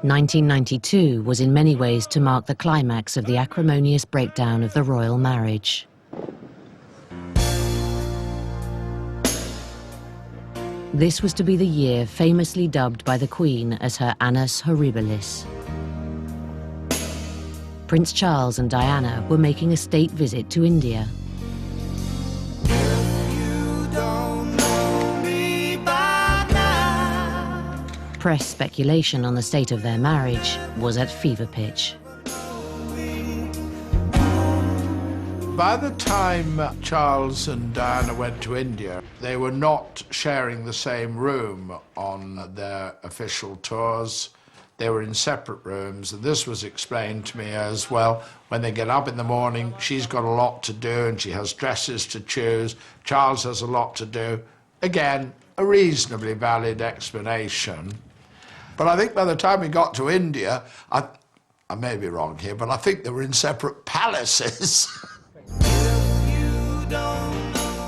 1992 was in many ways to mark the climax of the acrimonious breakdown of the royal marriage. This was to be the year famously dubbed by the Queen as her Annus Horribilis. Prince Charles and Diana were making a state visit to India. Press speculation on the state of their marriage was at fever pitch. By the time Charles and Diana went to India, they were not sharing the same room on their official tours. They were in separate rooms, and this was explained to me as, well, when they get up in the morning, she's got a lot to do and she has dresses to choose. Charles has a lot to do. Again, a reasonably valid explanation. But I think by the time we got to India, I may be wrong here, but I think they were in separate palaces.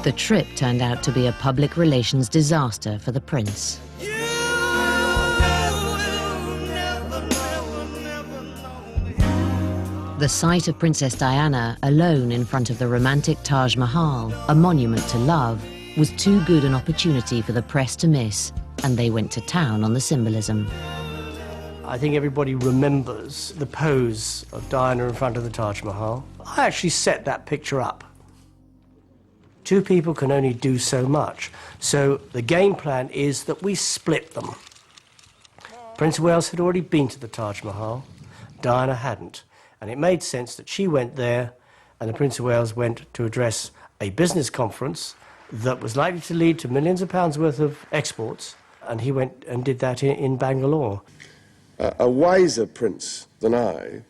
The trip turned out to be a public relations disaster for the prince. The sight of Princess Diana alone in front of the romantic Taj Mahal, a monument to love, was too good an opportunity for the press to miss, and they went to town on the symbolism. I think everybody remembers the pose of Diana in front of the Taj Mahal. I actually set that picture up. Two people can only do so much. So the game plan is that we split them. Prince of Wales had already been to the Taj Mahal. Diana hadn't. And it made sense that she went there and the Prince of Wales went to address a business conference that was likely to lead to millions of pounds worth of exports. And he went and did that in Bangalore. A wiser prince than I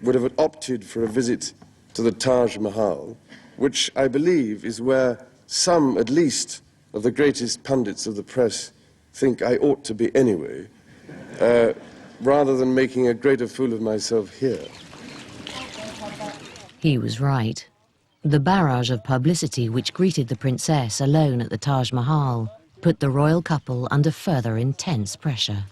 would have opted for a visit to the Taj Mahal, which I believe is where some, at least, of the greatest pundits of the press think I ought to be anyway, rather than making a greater fool of myself here. He was right. The barrage of publicity which greeted the princess alone at the Taj Mahal put the royal couple under further intense pressure.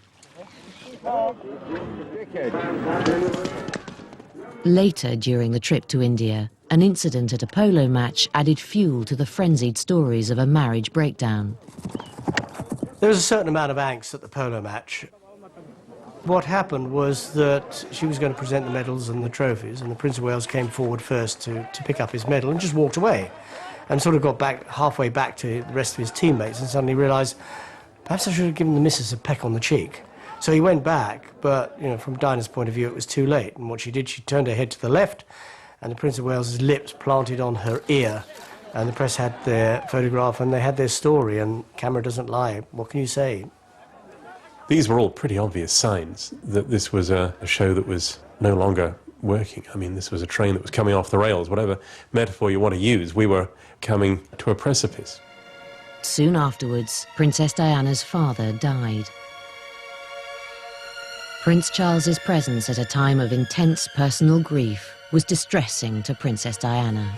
Later, during the trip to India, an incident at a polo match added fuel to the frenzied stories of a marriage breakdown. There was a certain amount of angst at the polo match. What happened was that she was going to present the medals and the trophies, and the Prince of Wales came forward first to pick up his medal and just walked away, and sort of got back halfway back to the rest of his teammates and suddenly realised, perhaps I should have given the missus a peck on the cheek. So he went back, but from Diana's point of view, it was too late. And what she did, she turned her head to the left, and the Prince of Wales's lips planted on her ear. And the press had their photograph and they had their story, and camera doesn't lie. What can you say? These were all pretty obvious signs that this was a show that was no longer working. I mean, this was a train that was coming off the rails. Whatever metaphor you want to use, we were coming to a precipice. Soon afterwards, Princess Diana's father died. Prince Charles's presence at a time of intense personal grief was distressing to Princess Diana.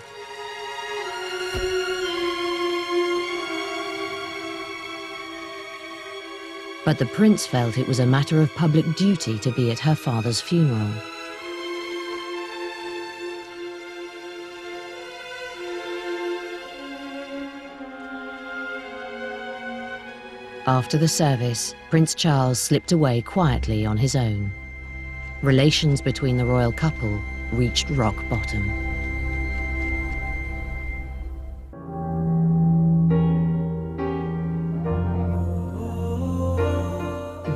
But the prince felt it was a matter of public duty to be at her father's funeral. After the service, Prince Charles slipped away quietly on his own. Relations between the royal couple reached rock bottom.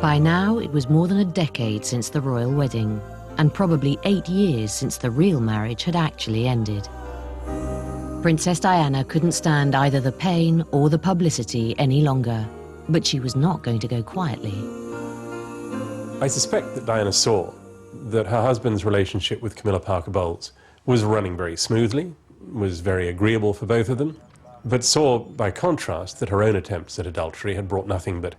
By now, it was more than a decade since the royal wedding, and probably 8 years since the real marriage had actually ended. Princess Diana couldn't stand either the pain or the publicity any longer, but she was not going to go quietly. I suspect that Diana saw that her husband's relationship with Camilla Parker Bowles was running very smoothly, was very agreeable for both of them, but saw, by contrast, that her own attempts at adultery had brought nothing but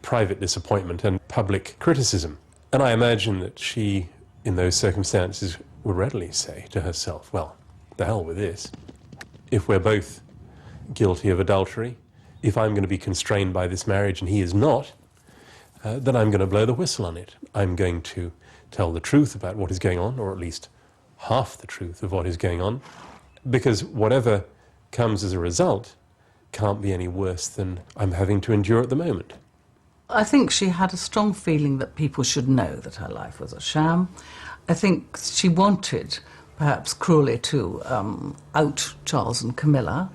private disappointment and public criticism. And I imagine that she, in those circumstances, would readily say to herself, well, the hell with this. If we're both guilty of adultery, if I'm going to be constrained by this marriage and he is not, then I'm going to blow the whistle on it. I'm going to tell the truth about what is going on, or at least half the truth of what is going on, because whatever comes as a result can't be any worse than I'm having to endure at the moment. I think she had a strong feeling that people should know that her life was a sham. I think she wanted, perhaps cruelly, to out Charles and Camilla.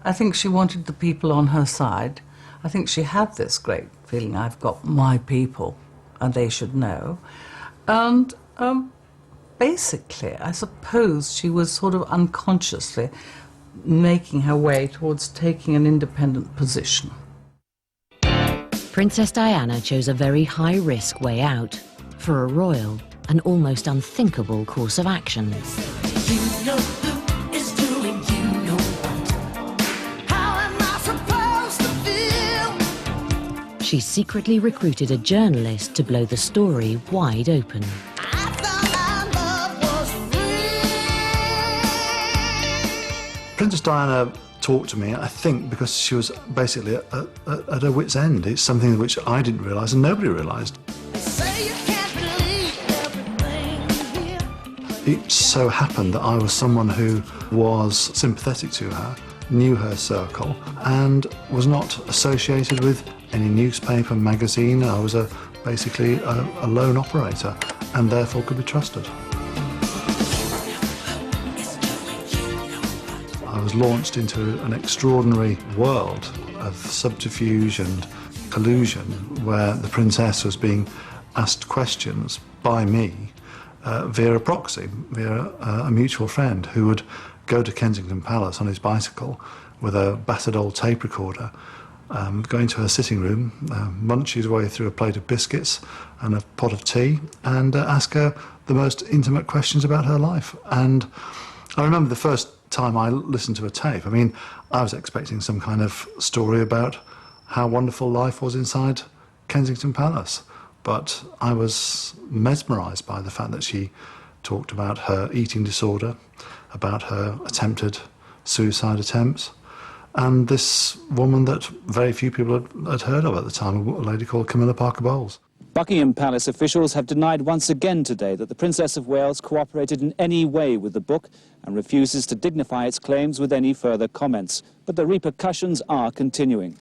I think she wanted the people on her side. I think she had this great feeling, I've got my people, and they should know. And basically, I suppose she was sort of unconsciously making her way towards taking an independent position. Princess Diana chose a very high-risk way out. For a royal, an almost unthinkable course of action. You know who is doing you know what. How am I supposed to feel? She secretly recruited a journalist to blow the story wide open. I thought our love was real. Princess Diana talked to me, I think, because she was basically at her wit's end. It's something which I didn't realise and nobody realised. They say you can't believe everything you hear. It so happened that I was someone who was sympathetic to her, knew her circle, and was not associated with any newspaper, magazine. I was basically a lone operator and therefore could be trusted. I was launched into an extraordinary world of subterfuge and collusion where the princess was being asked questions by me via a proxy, via a mutual friend who would go to Kensington Palace on his bicycle with a battered old tape recorder, go into her sitting room, munch his way through a plate of biscuits and a pot of tea, and ask her the most intimate questions about her life. And I remember the first time I listened to a tape, I mean, I was expecting some kind of story about how wonderful life was inside Kensington Palace. But I was mesmerised by the fact that she talked about her eating disorder, about her attempted suicide attempts, and this woman that very few people had heard of at the time, a lady called Camilla Parker Bowles. Buckingham Palace officials have denied once again today that the Princess of Wales cooperated in any way with the book and refuses to dignify its claims with any further comments. But the repercussions are continuing.